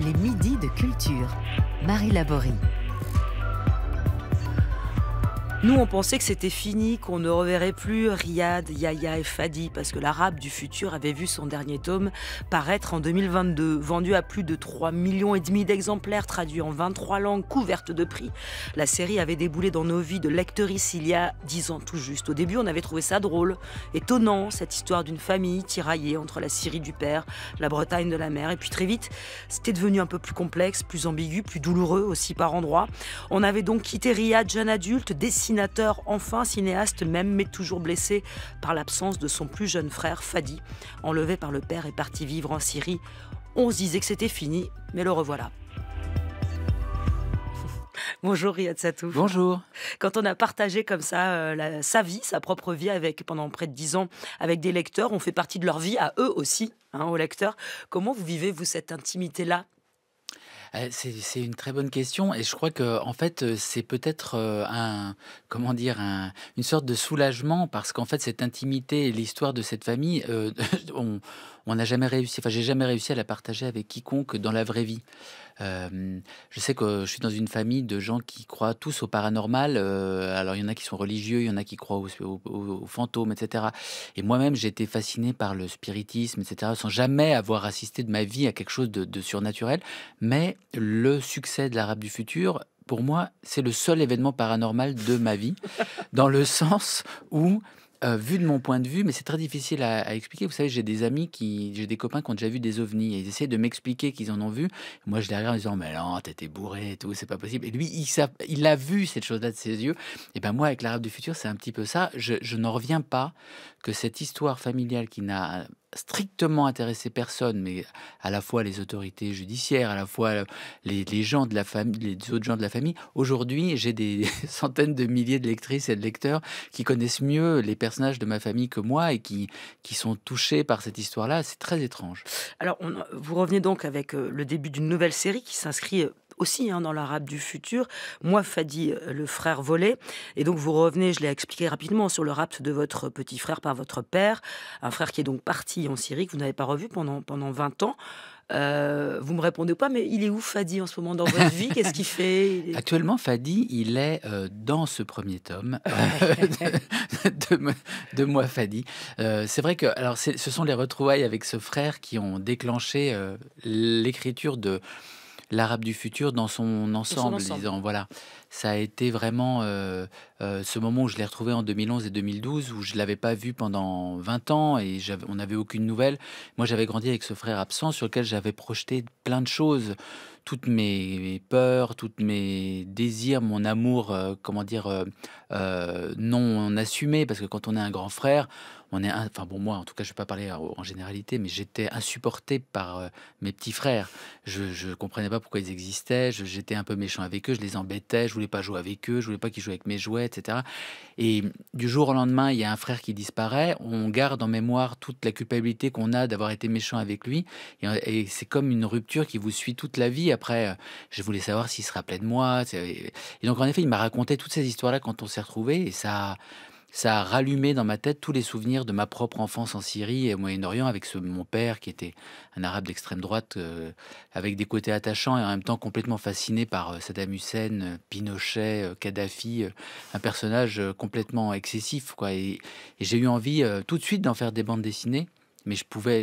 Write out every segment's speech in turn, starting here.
Les midis de culture. Marie Laborie. Nous, on pensait que c'était fini, qu'on ne reverrait plus Riyad, Yahya et Fadi, parce que l'Arabe du futur avait vu son dernier tome paraître en 2022, vendu à plus de 3,5 millions d'exemplaires, traduit en 23 langues, couverte de prix. La série avait déboulé dans nos vies de lectrices il y a 10 ans tout juste. Au début, on avait trouvé ça drôle, étonnant, cette histoire d'une famille tiraillée entre la Syrie du père, la Bretagne de la mère. Et puis très vite, c'était devenu un peu plus complexe, plus ambigu, plus douloureux aussi par endroits. On avait donc quitté Riyad, jeune adulte, dessinateur, enfin cinéaste même, mais toujours blessé par l'absence de son plus jeune frère Fadi, enlevé par le père et parti vivre en Syrie. On se disait que c'était fini, mais le revoilà. Bonjour Riyad Sattouf. Bonjour. Quand on a partagé comme ça sa vie, sa propre vie pendant près de 10 ans avec des lecteurs, on fait partie de leur vie à eux aussi, aux lecteurs. Comment vous vivez-vous cette intimité-là ? C'est une très bonne question et je crois que en fait c'est peut-être une sorte de soulagement parce qu'en fait cette intimité et l'histoire de cette famille, on n'a jamais réussi, enfin j'ai jamais réussi à la partager avec quiconque dans la vraie vie. Je sais que je suis dans une famille de gens qui croient tous au paranormal. Alors il y en a qui sont religieux, il y en a qui croient aux fantômes, etc. Et moi-même j'ai été fasciné par le spiritisme, etc. Sans jamais avoir assisté de ma vie à quelque chose de surnaturel. Mais le succès de l'Arabe du futur, pour moi, c'est le seul événement paranormal de ma vie, dans le sens où, vu de mon point de vue, mais c'est très difficile à expliquer. Vous savez, j'ai des copains qui ont déjà vu des ovnis et ils essaient de m'expliquer qu'ils en ont vu. Moi, je les regarde en disant, mais non, t'étais bourré et tout, c'est pas possible. Et lui, il a vu cette chose-là de ses yeux. Et ben moi, avec l'Arabe du futur, c'est un petit peu ça. Je n'en reviens pas que cette histoire familiale qui n'a strictement intéressé personne, mais à la fois les autorités judiciaires, à la fois les gens de la famille, les autres gens de la famille. Aujourd'hui, j'ai des centaines de milliers de lectrices et de lecteurs qui connaissent mieux les personnages de ma famille que moi et qui sont touchés par cette histoire-là. C'est très étrange. Alors, vous revenez donc avec le début d'une nouvelle série qui s'inscrit aussi dans l'Arabe du futur. Moi, Fadi, le frère volé. Et donc, vous revenez, je l'ai expliqué rapidement, sur le rapt de votre petit frère par votre père. Un frère qui est donc parti en Syrie, que vous n'avez pas revu pendant 20 ans. Vous me répondez pas, mais il est où Fadi en ce moment dans votre vie ? Qu'est-ce qu'il fait ? Actuellement, Fadi, il est dans ce premier tome de moi, Fadi. C'est vrai que alors, ce sont les retrouvailles avec ce frère qui ont déclenché l'écriture de l'Arabe du futur dans son ensemble, disons, voilà. Ça a été vraiment ce moment où je l'ai retrouvé en 2011 et 2012, où je l'avais pas vu pendant 20 ans et on n'avait aucune nouvelle. Moi, j'avais grandi avec ce frère absent sur lequel j'avais projeté plein de choses, toutes mes peurs, tous mes désirs, mon amour, non assumé, parce que quand on est un grand frère, enfin bon, moi en tout cas je vais pas parler en généralité, mais j'étais insupporté par mes petits frères. Je comprenais pas pourquoi ils existaient, j'étais un peu méchant avec eux, je les embêtais, je voulais pas jouer avec eux, je voulais pas qu'ils jouent avec mes jouets, etc. Et du jour au lendemain, il y a un frère qui disparaît, on garde en mémoire toute la culpabilité qu'on a d'avoir été méchant avec lui, et c'est comme une rupture qui vous suit toute la vie. Après, je voulais savoir s'il se rappelait de moi, et donc en effet, il m'a raconté toutes ces histoires-là quand on s'est retrouvés, et ça a rallumé dans ma tête tous les souvenirs de ma propre enfance en Syrie et au Moyen-Orient avec mon père qui était un arabe d'extrême droite avec des côtés attachants et en même temps complètement fasciné par Saddam Hussein, Pinochet, Kadhafi, un personnage complètement excessif, quoi. Et j'ai eu envie tout de suite d'en faire des bandes dessinées, mais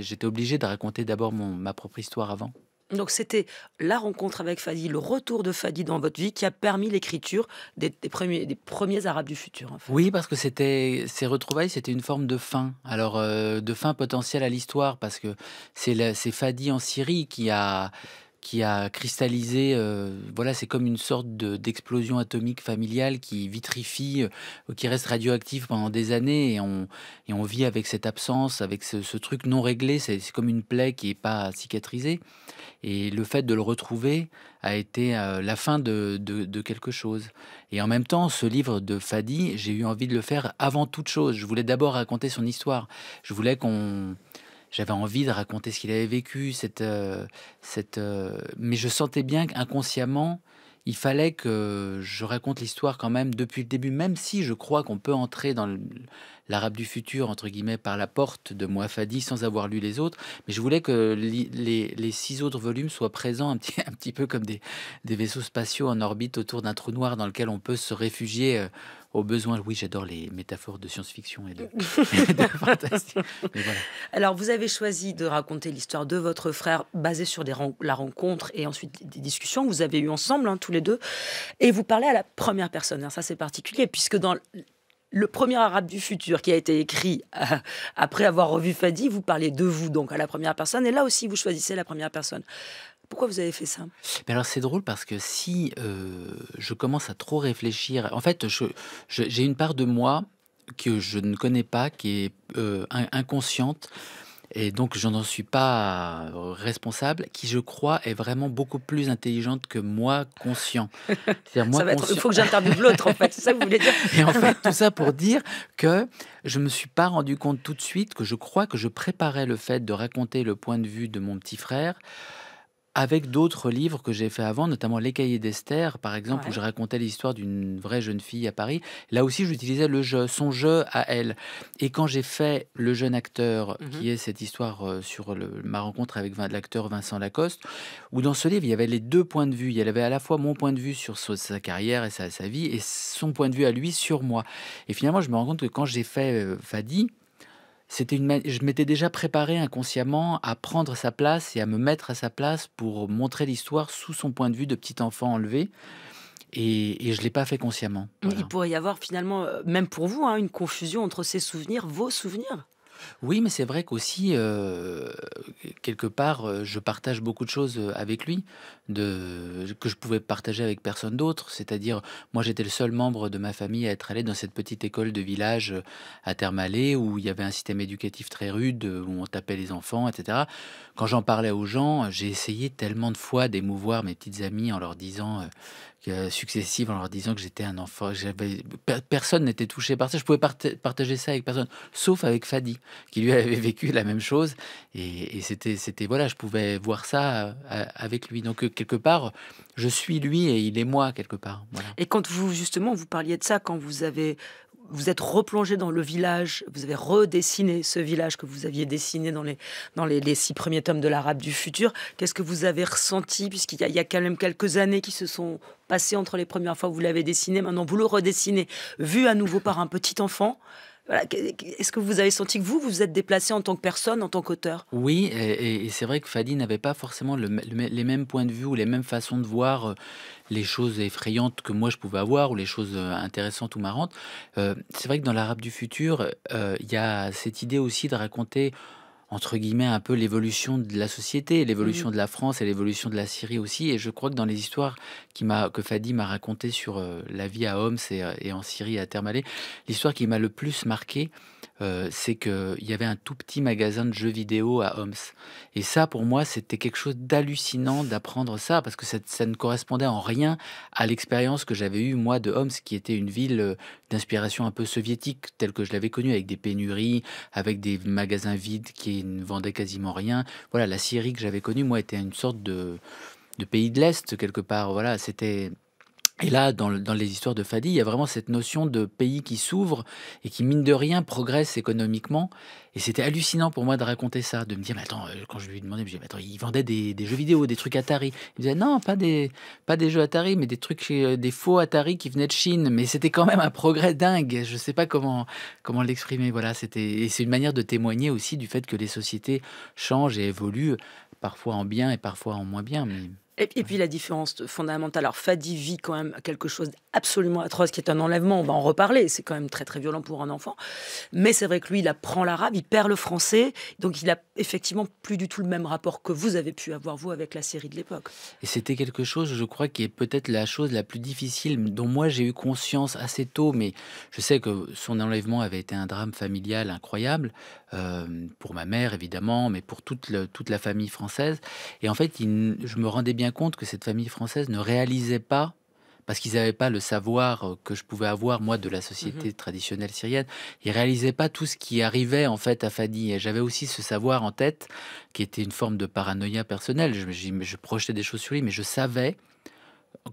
j'étais obligé de raconter d'abord ma propre histoire avant. Donc c'était la rencontre avec Fadi, le retour de Fadi dans votre vie qui a permis l'écriture des premiers Arabes du futur, en fait. Oui, parce que ces retrouvailles, c'était une forme de fin. Alors, de fin potentielle à l'histoire, parce que c'est Fadi en Syrie qui a cristallisé, voilà, c'est comme une sorte d'explosion atomique familiale qui vitrifie, qui reste radioactive pendant des années, et on vit avec cette absence, avec ce truc non réglé. C'est comme une plaie qui est pas cicatrisée. Et le fait de le retrouver a été la fin de quelque chose. Et en même temps, ce livre de Fadi, j'ai eu envie de le faire avant toute chose. Je voulais d'abord raconter son histoire. J'avais envie de raconter ce qu'il avait vécu, mais je sentais bien qu'inconsciemment, il fallait que je raconte l'histoire quand même depuis le début, même si je crois qu'on peut entrer dans l'Arabe du futur, entre guillemets, par la porte de Moaffadi sans avoir lu les autres. Mais je voulais que les 6 autres volumes soient présents un petit peu comme des vaisseaux spatiaux en orbite autour d'un trou noir dans lequel on peut se réfugier au besoin. Oui, j'adore les métaphores de science-fiction et de, de fantastique. Mais voilà. Alors, vous avez choisi de raconter l'histoire de votre frère basée sur la rencontre et ensuite des discussions que vous avez eues ensemble, hein, tous les deux. Et vous parlez à la première personne. Hein, ça, c'est particulier, puisque dans le premier Arabe du futur qui a été écrit après avoir revu Fadi, vous parlez de vous, donc à la première personne. Et là aussi, vous choisissez la première personne. Pourquoi vous avez fait ça? Mais alors c'est drôle parce que si je commence à trop réfléchir, en fait, j'ai une part de moi que je ne connais pas, qui est inconsciente, et donc je n'en suis pas responsable, qui je crois est vraiment beaucoup plus intelligente que moi conscient. C'est-à-dire moi Ça va être, il conscient. faut que j'interviewe l'autre, en fait. C'est ça que vous voulez dire? Et en fait, tout ça pour dire que je me suis pas rendu compte tout de suite que je crois que je préparais le fait de raconter le point de vue de mon petit frère avec d'autres livres que j'ai fait avant, notamment Les Cahiers d'Esther, par exemple, où Ouais. je racontais l'histoire d'une vraie jeune fille à Paris. Là aussi, j'utilisais le jeu, son jeu à elle. Et quand j'ai fait Le Jeune Acteur, Mhm. qui est cette histoire sur ma rencontre avec l'acteur Vincent Lacoste, où dans ce livre, il y avait les 2 points de vue. Il y avait à la fois mon point de vue sur sa carrière et sa vie, et son point de vue à lui sur moi. Et finalement, je me rends compte que quand j'ai fait Fadi, je m'étais déjà préparé inconsciemment à prendre sa place et à me mettre à sa place pour montrer l'histoire sous son point de vue de petit enfant enlevé. Et je ne l'ai pas fait consciemment. Il Voilà. pourrait y avoir finalement, même pour vous, hein, une confusion entre ses souvenirs, vos souvenirs. Oui, mais c'est vrai qu'aussi, quelque part, je partage beaucoup de choses avec lui, que je pouvais partager avec personne d'autre. C'est-à-dire, moi, j'étais le seul membre de ma famille à être allé dans cette petite école de village à Termalé, où il y avait un système éducatif très rude, où on tapait les enfants, etc. Quand j'en parlais aux gens, j'ai essayé tellement de fois d'émouvoir mes petites amies en leur disant, successives, en leur disant que j'étais un enfant. Personne n'était touché par ça. Je pouvais partager ça avec personne, sauf avec Fadi, qui lui avait vécu la même chose, et c'était voilà, je pouvais voir ça avec lui. Donc quelque part, je suis lui et il est moi quelque part. Voilà. Et quand vous, justement, vous parliez de ça, quand vous êtes replongé dans le village, vous avez redessiné ce village que vous aviez dessiné dans les 6 premiers tomes de l'Arabe du futur, qu'est-ce que vous avez ressenti, puisqu'il y a quand même quelques années qui se sont passées entre les premières fois où vous l'avez dessiné, maintenant vous le redessinez, vu à nouveau par un petit enfant. Voilà. Est-ce que vous avez senti que vous vous êtes déplacé en tant que personne, en tant qu'auteur? Oui, et c'est vrai que Fadi n'avait pas forcément les mêmes points de vue ou les mêmes façons de voir les choses effrayantes que moi je pouvais avoir, ou les choses intéressantes ou marrantes. C'est vrai que dans l'Arabe du futur, il y a cette idée aussi de raconter, entre guillemets, un peu l'évolution de la société, l'évolution Mhm. de la France et l'évolution de la Syrie aussi. Et je crois que dans les histoires que Fadi m'a racontées sur la vie à Homs et en Syrie à Termalé, l'histoire qui m'a le plus marqué, c'est qu'il y avait un tout petit magasin de jeux vidéo à Homs. Et ça, pour moi, c'était quelque chose d'hallucinant d'apprendre ça, parce que ça ne correspondait en rien à l'expérience que j'avais eue, moi, de Homs, qui était une ville d'inspiration un peu soviétique, telle que je l'avais connue, avec des pénuries, avec des magasins vides qui ne vendaient quasiment rien. Voilà, la Syrie que j'avais connue, moi, était une sorte de pays de l'Est, quelque part. Voilà, c'était... Et là, dans les histoires de Fadi, il y a vraiment cette notion de pays qui s'ouvre et qui, mine de rien, progresse économiquement. Et c'était hallucinant pour moi de raconter ça, de me dire, mais attends, quand je lui demandais, je me disais, mais attends, ils vendaient des jeux vidéo, des trucs Atari. Il me disait, non, pas des jeux Atari, mais des trucs, des faux Atari qui venaient de Chine. Mais c'était quand même un progrès dingue. Je sais pas comment l'exprimer. Voilà, et c'est une manière de témoigner aussi du fait que les sociétés changent et évoluent, parfois en bien et parfois en moins bien. Mais... Et puis la différence fondamentale, alors Fadi vit quand même quelque chose d'absolument atroce qui est un enlèvement, on va en reparler, c'est quand même très très violent pour un enfant, mais c'est vrai que lui il apprend l'arabe, il perd le français, donc il a effectivement plus du tout le même rapport que vous avez pu avoir vous avec la série de l'époque. Et c'était quelque chose, je crois, qui est peut-être la chose la plus difficile, dont moi j'ai eu conscience assez tôt, mais je sais que son enlèvement avait été un drame familial incroyable, pour ma mère évidemment, mais pour toute la famille française. Et en fait, je me rendais bien compte que cette famille française ne réalisait pas, parce qu'ils n'avaient pas le savoir que je pouvais avoir, moi, de la société traditionnelle syrienne. Ils réalisaient pas tout ce qui arrivait, en fait, à Fadi. Et j'avais aussi ce savoir en tête, qui était une forme de paranoïa personnelle. Je projetais des choses sur lui, mais je savais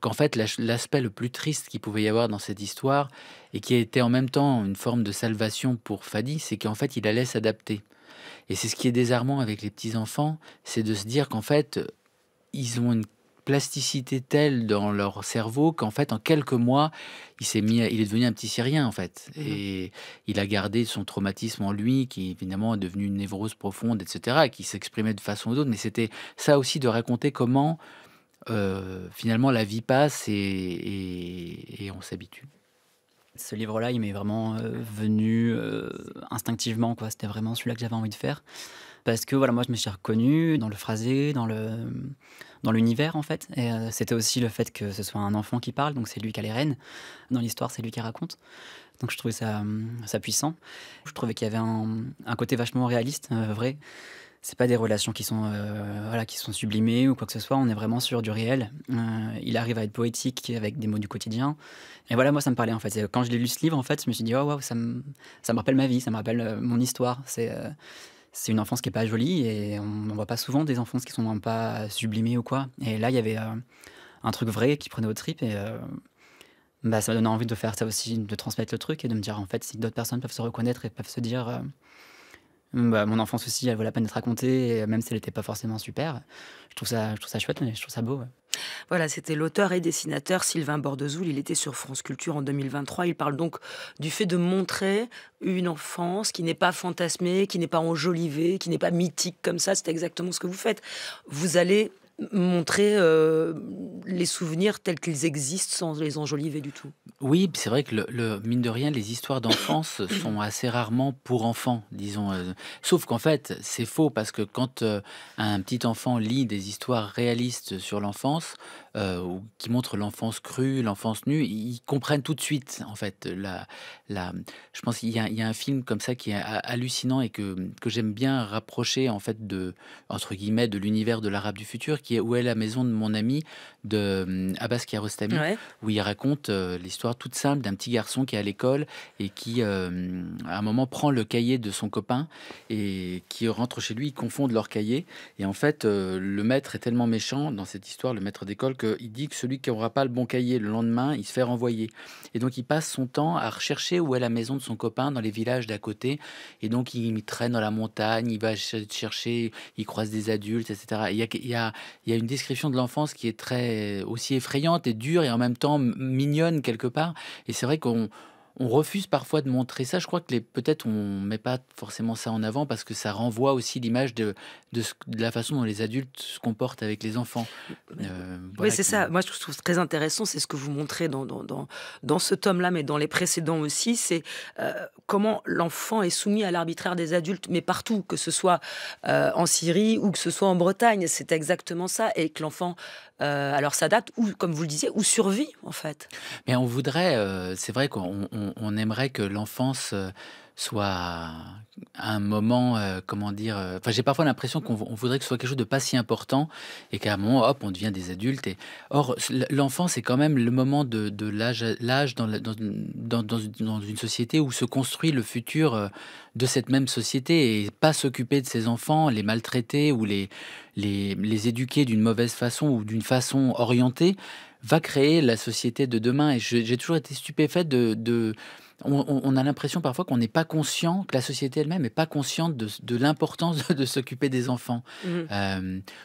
qu'en fait, l'aspect le plus triste qu'il pouvait y avoir dans cette histoire, et qui a été en même temps une forme de salvation pour Fadi, c'est qu'en fait, il allait s'adapter. Et c'est ce qui est désarmant avec les petits-enfants, c'est de se dire qu'en fait, ils ont une plasticité telle dans leur cerveau qu'en fait, en quelques mois, il est devenu un petit Syrien, en fait. Et il a gardé son traumatisme en lui, qui évidemment est devenu une névrose profonde, etc., et qui s'exprimait de façon ou d'autre. Mais c'était ça aussi de raconter comment, finalement, la vie passe et on s'habitue. Ce livre-là, il m'est vraiment venu instinctivement, quoi. C'était vraiment celui-là que j'avais envie de faire. Parce que voilà, moi, je me suis reconnu dans le phrasé, dans l'univers, en fait. Et c'était aussi le fait que ce soit un enfant qui parle, donc c'est lui qui a les rênes. Dans l'histoire, c'est lui qui raconte. Donc je trouvais ça puissant. Je trouvais qu'il y avait un côté vachement réaliste, vrai. C'est pas des relations qui sont sublimées ou quoi que ce soit. On est vraiment sur du réel. Il arrive à être poétique avec des mots du quotidien. Et voilà, moi, ça me parlait, en fait. Et quand je l'ai lu, ce livre, en fait, je me suis dit, oh, waouh, ça me rappelle ma vie, ça me rappelle mon histoire. C'est une enfance qui est pas jolie et on voit pas souvent des enfances qui sont pas sublimées ou quoi. Et là, il y avait un truc vrai qui prenait aux tripes et ça me donnait envie de faire ça aussi, de transmettre le truc et de me dire, en fait, si d'autres personnes peuvent se reconnaître et peuvent se dire... mon enfance aussi, elle vaut la peine d'être racontée, et même si elle n'était pas forcément super. Je trouve ça chouette, mais je trouve ça beau. Ouais. Voilà, c'était l'auteur et dessinateur Sylvain Bordezoul. Il était sur France Culture en 2023. Il parle donc du fait de montrer une enfance qui n'est pas fantasmée, qui n'est pas enjolivée, qui n'est pas mythique comme ça. C'est exactement ce que vous faites. Vous allez montrer les souvenirs tels qu'ils existent sans les enjoliver du tout. Oui, c'est vrai que mine de rien, les histoires d'enfance sont assez rarement pour enfants, disons. Sauf qu'en fait, c'est faux parce que quand un petit enfant lit des histoires réalistes sur l'enfance, ou qui montrent l'enfance crue, l'enfance nue, ils comprennent tout de suite, en fait. Je pense qu'il y a un film comme ça qui est hallucinant et que j'aime bien rapprocher, en fait, entre guillemets, de l'univers de l'Arabe du futur, qui est Où est la maison de mon ami, de Abbas Kiarostami, où il raconte l'histoire toute simple d'un petit garçon qui est à l'école et qui, à un moment, prend le cahier de son copain et qui rentre chez lui, ils confondent leur cahier. Et en fait, le maître est tellement méchant dans cette histoire, le maître d'école, qu'il dit que celui qui n'aura pas le bon cahier le lendemain, il se fait renvoyer. Et donc, il passe son temps à rechercher où est la maison de son copain dans les villages d'à côté. Et donc, il traîne dans la montagne, il va chercher, il croise des adultes, etc. Il y a une description de l'enfance qui est très aussi effrayante et dure et en même temps mignonne quelque part. Et c'est vrai qu'on refuse parfois de montrer ça. Je crois que peut-être on met pas forcément ça en avant parce que ça renvoie aussi l'image de la façon dont les adultes se comportent avec les enfants. Oui, c'est ça. Moi, je trouve très intéressant. C'est ce que vous montrez dans ce tome-là, mais dans les précédents aussi. C'est comment l'enfant est soumis à l'arbitraire des adultes, mais partout, que ce soit en Syrie ou que ce soit en Bretagne. C'est exactement ça. Et que l'enfant alors s'adapte ou, comme vous le disiez, ou survit, en fait. Mais on voudrait, c'est vrai qu'on aimerait que l'enfance soit un moment, comment dire, enfin j'ai parfois l'impression qu'on voudrait que ce soit quelque chose de pas si important et qu'à un moment, hop, on devient des adultes. Or, l'enfance c'est quand même le moment de l'âge dans une société où se construit le futur de cette même société et pas s'occuper de ses enfants, les maltraiter ou les éduquer d'une mauvaise façon ou d'une façon orientée va créer la société de demain. Et j'ai toujours été stupéfait on a l'impression parfois qu'on n'est pas conscient, que la société elle-même n'est pas consciente de l'importance de s'occuper des enfants.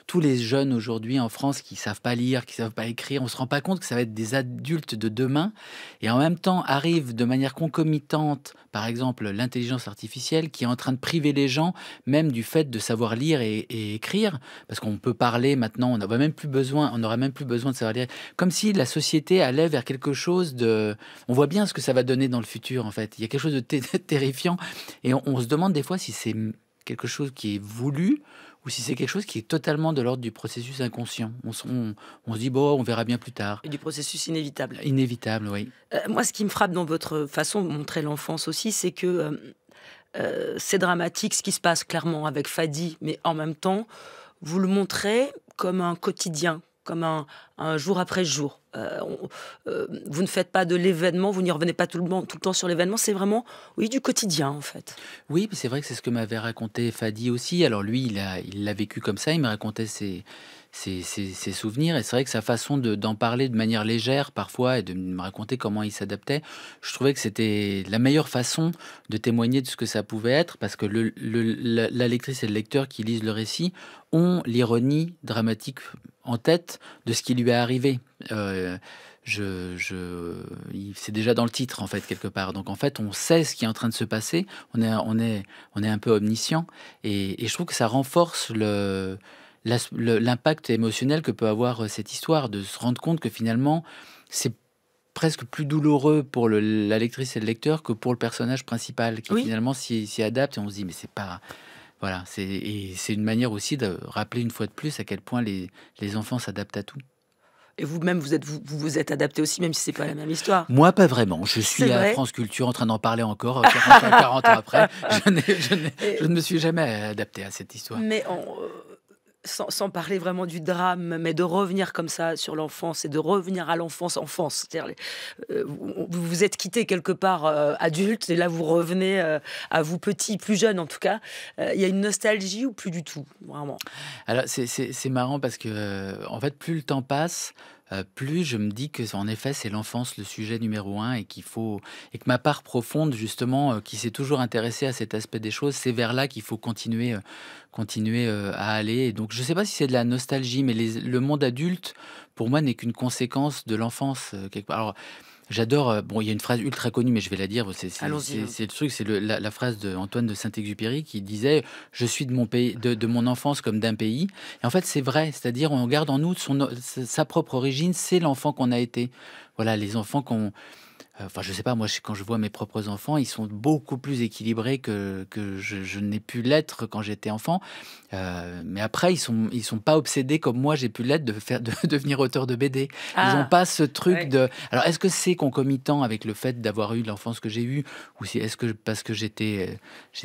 Tous les jeunes aujourd'hui en France qui savent pas lire, qui savent pas écrire, on se rend pas compte que ça va être des adultes de demain. Et en même temps arrive de manière concomitante, par exemple, l'intelligence artificielle qui est en train de priver les gens même du fait de savoir lire et écrire, parce qu'on peut parler maintenant, on n'aura même plus besoin de savoir lire. Comme si la société allait vers quelque chose de... On voit bien ce que ça va donner dans le futur. En fait, il y a quelque chose de terrifiant et on se demande des fois si c'est quelque chose qui est voulu ou si c'est quelque chose qui est totalement de l'ordre du processus inconscient. On se dit bon, on verra bien plus tard. Et du processus inévitable. Inévitable, oui. Moi, ce qui me frappe dans votre façon de montrer l'enfance aussi, c'est que c'est dramatique ce qui se passe clairement avec Fadi, mais en même temps, vous le montrez comme un quotidien, comme un jour après jour. Vous ne faites pas de l'événement, vous n'y revenez pas tout le temps sur l'événement, c'est vraiment, oui, du quotidien en fait. Oui, c'est vrai que c'est ce que m'avait raconté Fadi aussi. Alors lui, il l'a vécu comme ça, il me racontait ses souvenirs. Et c'est vrai que sa façon d'en parler de manière légère parfois et de me raconter comment il s'adaptait, je trouvais que c'était la meilleure façon de témoigner de ce que ça pouvait être, parce que la lectrice et le lecteur qui lisent le récit ont l'ironie dramatique en tête de ce qui lui est arrivé. C'est déjà dans le titre en fait quelque part. Donc en fait, on sait ce qui est en train de se passer. On est un peu omniscient et je trouve que ça renforce l'impact émotionnel que peut avoir cette histoire, de se rendre compte que finalement c'est presque plus douloureux pour la lectrice et le lecteur que pour le personnage principal qui finalement s'y adapte, et on se dit mais c'est pas... Voilà, c'est une manière aussi de rappeler une fois de plus à quel point les enfants s'adaptent à tout. Et vous-même, vous êtes adapté aussi, même si c'est pas la même histoire. Moi, pas vraiment. Je suis à France Culture en train d'en parler encore 40 ans après. Je ne me suis jamais adapté à cette histoire. Mais sans parler vraiment du drame, mais de revenir comme ça sur l'enfance et de revenir à l'enfance. C'est-à-dire, vous vous êtes quitté quelque part adulte et là vous revenez à vous petit, plus jeune en tout cas. Il y a une nostalgie ou plus du tout, vraiment? Alors c'est marrant parce que en fait plus le temps passe, plus je me dis que en effet c'est l'enfance le sujet numéro un, et que ma part profonde justement qui s'est toujours intéressée à cet aspect des choses, c'est vers là qu'il faut continuer à aller. Et donc je ne sais pas si c'est de la nostalgie, mais le monde adulte pour moi n'est qu'une conséquence de l'enfance quelque part. Alors j'adore, il y a une phrase ultra connue, mais je vais la dire, c'est le truc, c'est la phrase d'Antoine de Saint-Exupéry qui disait « Je suis de mon pays, de mon enfance comme d'un pays ». Et en fait, c'est vrai, c'est-à-dire on garde en nous sa propre origine, c'est l'enfant qu'on a été. Voilà, les enfants qu'on... Enfin, je sais pas, moi, quand je vois mes propres enfants, ils sont beaucoup plus équilibrés que je n'ai pu l'être quand j'étais enfant. Mais après, ils sont pas obsédés comme moi, j'ai pu l'être de devenir auteur de BD. Ils n'ont pas ce truc de... Alors, est-ce que c'est concomitant avec le fait d'avoir eu l'enfance que j'ai eue, ou est-ce que parce que j'étais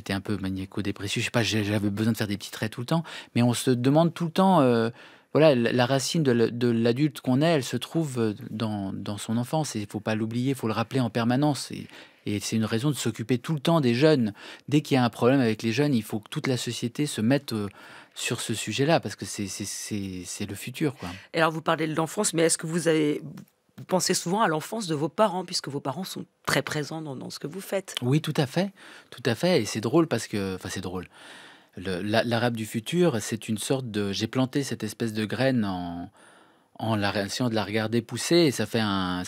un peu maniaco-dépressif, je sais pas, j'avais besoin de faire des petits traits tout le temps, mais on se demande tout le temps... Voilà, la racine de l'adulte qu'on est, elle se trouve dans son enfance. Et il ne faut pas l'oublier, il faut le rappeler en permanence. Et c'est une raison de s'occuper tout le temps des jeunes. Dès qu'il y a un problème avec les jeunes, il faut que toute la société se mette sur ce sujet-là, parce que c'est le futur, quoi. Et alors, vous parlez de l'enfance, mais est-ce que vous pensez souvent à l'enfance de vos parents, puisque vos parents sont très présents dans ce que vous faites? Oui, tout à fait. Tout à fait. Et c'est drôle parce que... Enfin, c'est drôle. L'arabe du futur, c'est une sorte de... J'ai planté cette espèce de graine en essayant de la regarder pousser, et ça fait un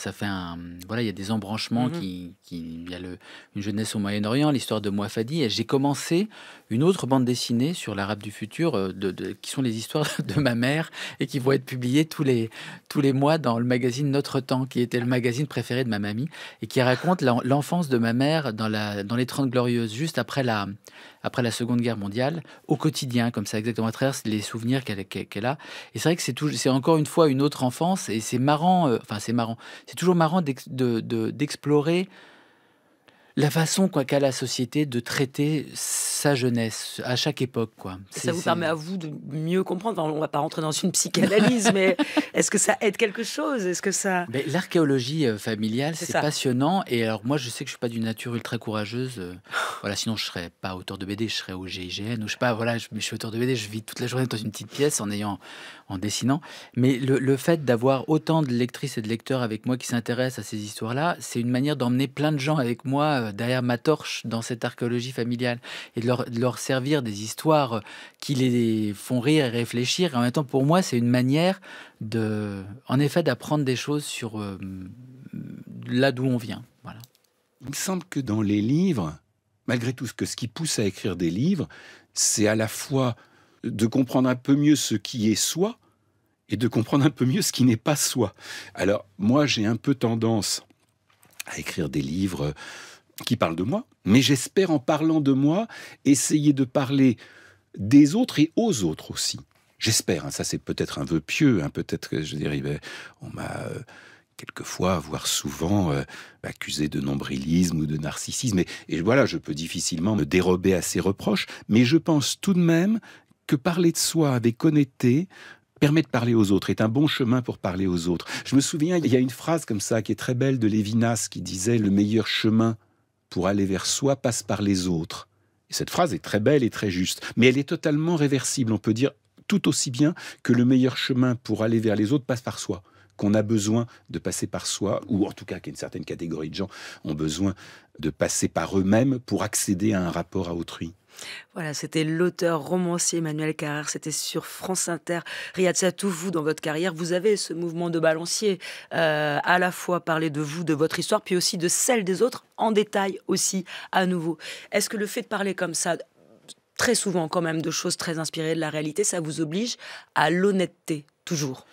voilà, il y a des embranchements il y a une jeunesse au Moyen-Orient, l'histoire de Mouafadi, et j'ai commencé une autre bande dessinée sur l'arabe du futur, qui sont les histoires de ma mère, et qui vont être publiées tous les mois dans le magazine Notre Temps, qui était le magazine préféré de ma mamie, et qui raconte l'enfance de ma mère dans les 30 Glorieuses, juste après la Seconde Guerre mondiale, au quotidien, comme ça, exactement, à travers les souvenirs qu'elle a. Et c'est vrai que c'est encore une fois une autre enfance, et c'est marrant, c'est toujours marrant d'explorer la façon qu'a la société de traiter sa jeunesse à chaque époque, quoi. Ça vous permet à vous de mieux comprendre. Enfin, on ne va pas rentrer dans une psychanalyse, mais est-ce que ça aide quelque chose? Est-ce que ça... L'archéologie familiale, c'est passionnant. Et alors moi, je sais que je suis pas d'une nature ultra courageuse. Voilà, sinon je serais pas auteur de BD, je serais au GIGN. Ou je sais pas. Voilà, je suis auteur de BD. Je vis toute la journée dans une petite pièce en dessinant. Mais le fait d'avoir autant de lectrices et de lecteurs avec moi qui s'intéressent à ces histoires-là, c'est une manière d'emmener plein de gens avec moi derrière ma torche dans cette archéologie familiale, et de leur servir des histoires qui les font rire et réfléchir. Et en même temps, pour moi, c'est une manière en effet, d'apprendre des choses sur là d'où on vient. Voilà. Il me semble que dans les livres, malgré tout, ce qui pousse à écrire des livres, c'est à la fois de comprendre un peu mieux ce qui est soi et de comprendre un peu mieux ce qui n'est pas soi. Alors, moi, j'ai un peu tendance à écrire des livres qui parlent de moi, mais j'espère, en parlant de moi, essayer de parler des autres et aux autres aussi. J'espère, ça c'est peut-être un vœu pieux, peut-être que je dirais, on m'a quelquefois, voire souvent, accusé de nombrilisme ou de narcissisme, et voilà, je peux difficilement me dérober à ces reproches, mais je pense tout de même que parler de soi avec honnêteté permet de parler aux autres, est un bon chemin pour parler aux autres. Je me souviens, il y a une phrase comme ça qui est très belle de Lévinas qui disait « Le meilleur chemin pour aller vers soi passe par les autres ». Et cette phrase est très belle et très juste, mais elle est totalement réversible. On peut dire tout aussi bien que le meilleur chemin pour aller vers les autres passe par soi, qu'on a besoin de passer par soi, ou en tout cas qu'une certaine catégorie de gens ont besoin de passer par eux-mêmes pour accéder à un rapport à autrui. Voilà, c'était l'auteur romancier Emmanuel Carrère, c'était sur France Inter. Riyad Sattouf, vous, dans votre carrière, vous avez ce mouvement de balancier, à la fois parler de vous, de votre histoire, puis aussi de celle des autres, en détail aussi, à nouveau. Est-ce que le fait de parler comme ça, très souvent quand même, de choses très inspirées de la réalité, ça vous oblige à l'honnêteté, toujours?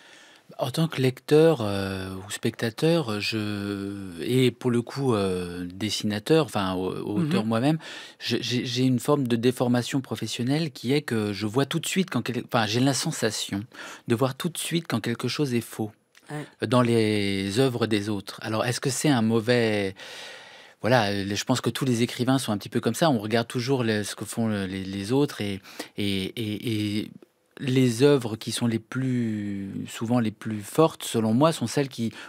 En tant que lecteur ou spectateur, et pour le coup dessinateur, enfin auteur moi-même, j'ai une forme de déformation professionnelle qui est que je vois tout de suite enfin j'ai la sensation de voir tout de suite quand quelque chose est faux dans les œuvres des autres. Alors est-ce que c'est un mauvais... Voilà, je pense que tous les écrivains sont un petit peu comme ça. On regarde toujours ce que font les autres et les œuvres qui sont souvent les plus fortes, selon moi, sont celles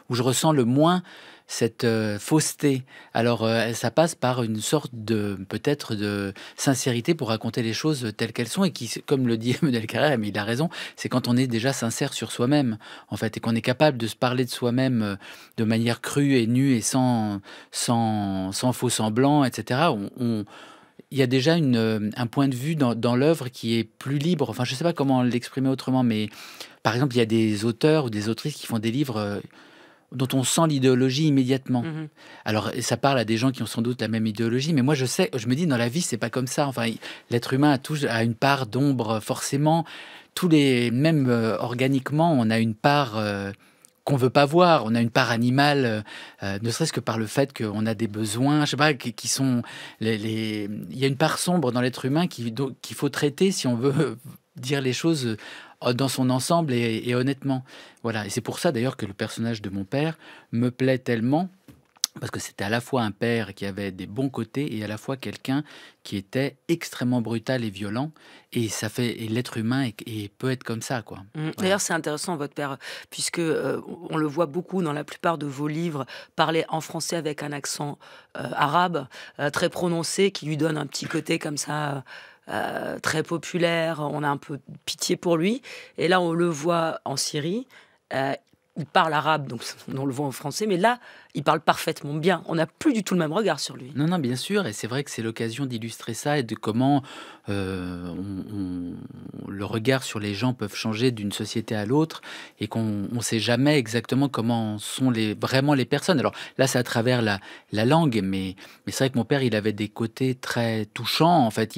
où je ressens le moins cette fausseté. Alors, ça passe par une sorte peut-être de sincérité pour raconter les choses telles qu'elles sont et qui, comme le dit Emmanuel Carrère, mais il a raison, c'est quand on est déjà sincère sur soi-même, en fait, et qu'on est capable de se parler de soi-même de manière crue et nue et sans faux semblant, etc. Il y a déjà un point de vue dans l'œuvre qui est plus libre. Enfin, je ne sais pas comment l'exprimer autrement, mais par exemple, il y a des auteurs ou des autrices qui font des livres dont on sent l'idéologie immédiatement. Alors, ça parle à des gens qui ont sans doute la même idéologie, mais moi, je me dis, dans la vie, c'est pas comme ça. Enfin, l'être humain a une part d'ombre, forcément. Même organiquement, on a une part... qu'on veut pas voir, on a une part animale, ne serait-ce que par le fait qu'on a des besoins, je sais pas, qui sont il y a une part sombre dans l'être humain qu'il faut traiter si on veut dire les choses dans son ensemble et honnêtement. Voilà, et c'est pour ça d'ailleurs que le personnage de mon père me plaît tellement. Parce que c'était à la fois un père qui avait des bons côtés et à la fois quelqu'un qui était extrêmement brutal et violent. Et l'être humain peut être comme ça, quoi. Voilà. D'ailleurs, c'est intéressant, votre père, puisque on le voit beaucoup dans la plupart de vos livres, parler en français avec un accent arabe très prononcé, qui lui donne un petit côté comme ça... très populaire, on a un peu pitié pour lui. Et là, on le voit en Syrie. Il parle arabe, donc on le voit en français, mais là, il parle parfaitement bien. On n'a plus du tout le même regard sur lui. Non, non, bien sûr, et c'est vrai que c'est l'occasion d'illustrer ça et de comment le regard sur les gens peuvent changer d'une société à l'autre et qu'on ne sait jamais exactement comment sont vraiment les personnes. Alors là, c'est à travers la langue, mais c'est vrai que mon père, il avait des côtés très touchants. En fait,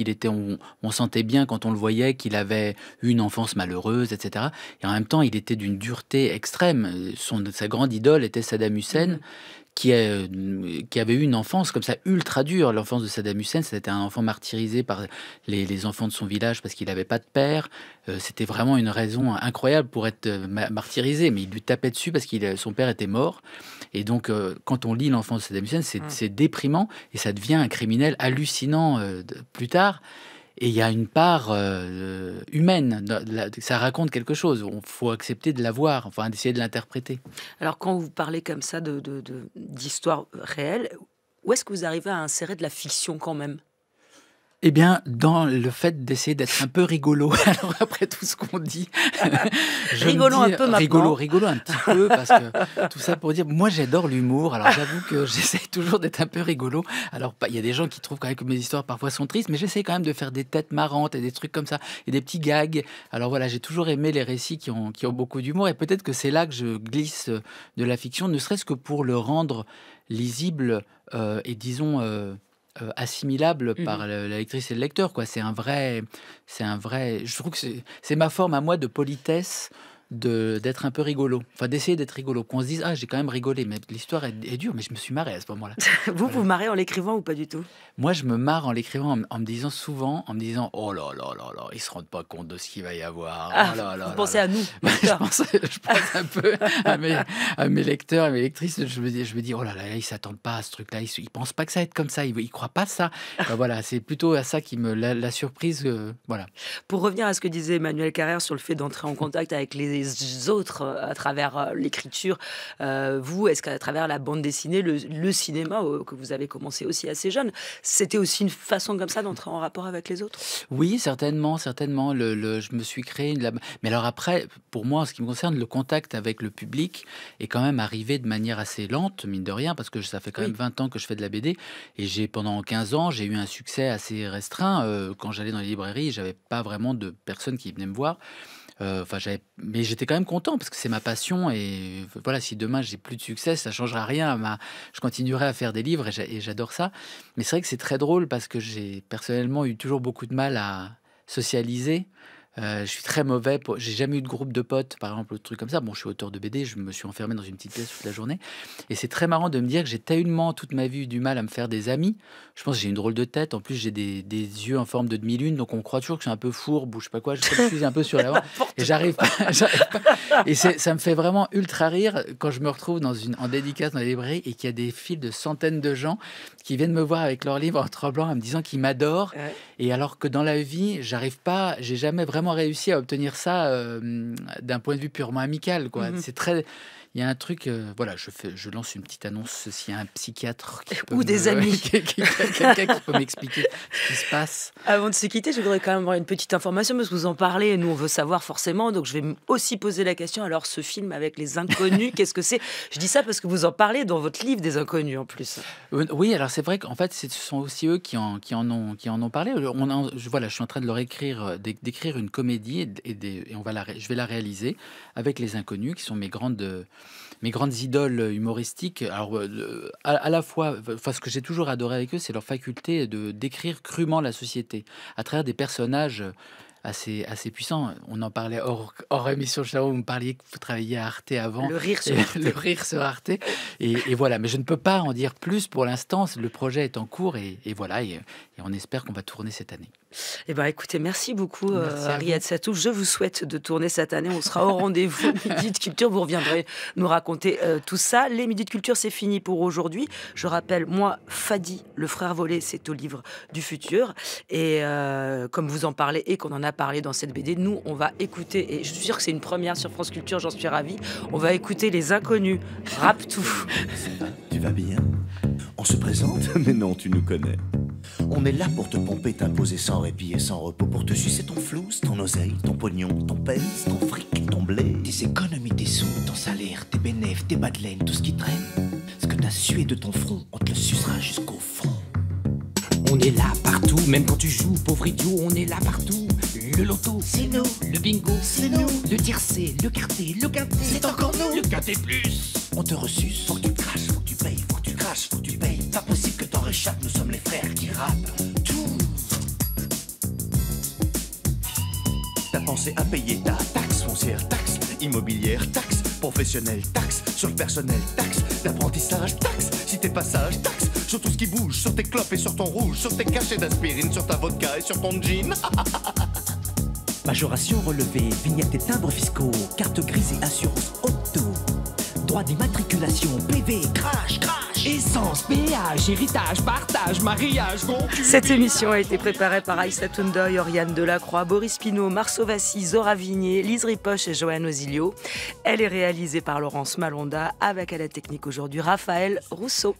on sentait bien quand on le voyait qu'il avait eu une enfance malheureuse, etc. Et en même temps, il était d'une dureté extrême. Sa grande idole était Saddam Hussein. Qui avait eu une enfance comme ça ultra dure. L'enfance de Saddam Hussein, c'était un enfant martyrisé par les enfants de son village parce qu'il n'avait pas de père. C'était vraiment une raison incroyable pour être martyrisé, mais il lui tapait dessus parce que son père était mort. Et donc, quand on lit l'enfance de Saddam Hussein, c'est déprimant et ça devient un criminel hallucinant plus tard. Et il y a une part humaine, ça raconte quelque chose, il faut accepter de la voir, enfin d'essayer de l'interpréter. Alors quand vous parlez comme ça d'histoire réelle, où est-ce que vous arrivez à insérer de la fiction quand même ? Eh bien, dans le fait d'essayer d'être un peu rigolo. Alors après tout ce qu'on dit, rigolo un peu maintenant. Rigolo un petit peu, parce que tout ça pour dire, moi j'adore l'humour. Alors j'avoue que j'essaie toujours d'être un peu rigolo. Alors il y a des gens qui trouvent quand même que mes histoires parfois sont tristes, mais j'essaie quand même de faire des têtes marrantes et des trucs comme ça, et des petits gags. Alors voilà, j'ai toujours aimé les récits qui ont beaucoup d'humour, et peut-être que c'est là que je glisse de la fiction, ne serait-ce que pour le rendre lisible et disons... assimilable par la lectrice et le lecteur, quoi. C'est un vrai, je trouve que c'est ma forme à moi de politesse, d'être un peu rigolo, enfin d'essayer d'être rigolo, qu'on se dise j'ai quand même rigolé, mais l'histoire est dure, mais je me suis marré à ce moment-là. Vous marrez en l'écrivant ou pas du tout? Moi, je me marre en l'écrivant en me disant souvent, oh là là là là, ils se rendent pas compte de ce qu'il va y avoir. Oh là là, vous pensez à nous. je pense un peu à mes lecteurs, à mes lectrices. Je me dis oh là là, ils s'attendent pas à ce truc-là, ils pensent pas que ça va être comme ça, ils croient pas ça. Enfin, voilà, c'est plutôt à ça qui la surprise, voilà. Pour revenir à ce que disait Emmanuel Carrère sur le fait d'entrer en contact avec les les autres à travers l'écriture. Vous, est-ce qu'à travers la bande dessinée, le cinéma, que vous avez commencé aussi assez jeune, c'était aussi une façon comme ça d'entrer en rapport avec les autres? Oui, certainement, certainement. Je me suis créé mais alors après, pour moi, en ce qui me concerne, le contact avec le public est quand même arrivé de manière assez lente, mine de rien, parce que ça fait quand même 20 ans que je fais de la BD. Et pendant 15 ans, j'ai eu un succès assez restreint. Quand j'allais dans les librairies, j'avais pas vraiment de personnes qui venaient me voir. Mais j'étais quand même content parce que c'est ma passion. Et voilà, si demain j'ai plus de succès, ça changera rien. Je continuerai à faire des livres et j'adore ça. Mais c'est vrai que c'est très drôle parce que j'ai personnellement eu toujours beaucoup de mal à socialiser. Je suis très mauvais. J'ai jamais eu de groupe de potes, par exemple, ou de trucs comme ça. Bon, je suis auteur de BD, je me suis enfermé dans une petite pièce toute la journée. Et c'est très marrant de me dire que j'ai tellement toute ma vie eu du mal à me faire des amis. Je pense que j'ai une drôle de tête. En plus, j'ai des yeux en forme de demi-lune, donc on croit toujours que je suis un peu fourbe ou je sais pas quoi. Je suis un peu sur l'avant. Et j'arrive pas. Et ça me fait vraiment ultra rire quand je me retrouve en dédicace dans les librairies et qu'il y a des files de centaines de gens qui viennent me voir avec leurs livres en tremblant, en me disant qu'ils m'adorent. Ouais. Et alors que dans la vie, j'arrive pas, j'ai jamais vraiment réussi à obtenir ça d'un point de vue purement amical, quoi. C'est très... Il y a un truc, voilà, je lance une petite annonce s'il y a un psychiatre ou des amis, quelqu'un qui peut m'expliquer ce qui se passe. Avant de se quitter, je voudrais quand même avoir une petite information parce que vous en parlez et nous on veut savoir forcément. Donc je vais aussi poser la question. Alors ce film avec les inconnus, qu'est-ce que c'est? Je dis ça parce que vous en parlez dans votre livre des inconnus en plus. Oui, alors c'est vrai qu'en fait ce sont aussi eux qui en ont parlé. Voilà, je suis en train de leur d'écrire une comédie et je vais la réaliser avec les inconnus qui sont mes grandes idoles humoristiques. Alors, à la fois, ce que j'ai toujours adoré avec eux, c'est leur faculté de décrire crûment la société à travers des personnages assez puissants. On en parlait hors émission, vous me parliez que vous travailliez à Arte avant. Le rire sur Arte. Le rire sur Arte. Et voilà, mais je ne peux pas en dire plus pour l'instant. Le projet est en cours et voilà, et on espère qu'on va tourner cette année. Eh ben, écoutez, merci beaucoup, Riyad Sattouf. Je vous souhaite de tourner cette année. On sera au rendez-vous Midi de Culture. Vous reviendrez nous raconter tout ça. Les Midi de Culture, c'est fini pour aujourd'hui. Je rappelle, moi, Fadi, le frère volé, c'est au livre du futur. Et comme vous en parlez et qu'on en a parlé dans cette BD, nous, on va écouter, et je suis sûre que c'est une première sur France Culture, j'en suis ravie, on va écouter Les Inconnus. Rap tout. Tu vas bien? On se présente? Mais non, tu nous connais. On est là pour te pomper, t'imposer sans répit et sans repos, pour te sucer ton flouze, ton oseille, ton pognon, ton pèse, ton fric, ton blé. Tes économies, tes sous, ton salaire, tes bénéfices, tes bas de laine, tout ce qui traîne. Ce que t'as sué de ton front, on te le sucera jusqu'au fond. On est là partout, même quand tu joues, pauvre idiot, on est là partout. Le loto, c'est nous. Le bingo, c'est nous. Le tiercé, le quartier, le quintet, c'est encore nous. Le quintet plus. On te ressuce, faut que tu craches, faut que tu payes, faut que tu craches, faut que tu payes. Pas possible que t'en réchappes, nous sommes les frères qui rappent tout. T'as pensé à payer ta taxe foncière, taxe immobilière, taxe professionnelle, taxe sur le personnel, taxe d'apprentissage, taxe si t'es passage, taxe sur tout ce qui bouge, sur tes clopes et sur ton rouge, sur tes cachets d'aspirine, sur ta vodka et sur ton jean. Majoration relevée, vignettes et timbres fiscaux, carte grise et assurance auto. Droit d'immatriculation, PV, crash, essence, péage, héritage, partage, mariage, concubinage. Cette émission a été préparée par Aïssa Toundoy, Oriane Delacroix, Boris Pinault, Marceau Vassy, Zora Vigné, Lise Ripoche et Joanne Osilio. Elle est réalisée par Laurence Malonda, avec à la technique aujourd'hui Raphaël Rousseau.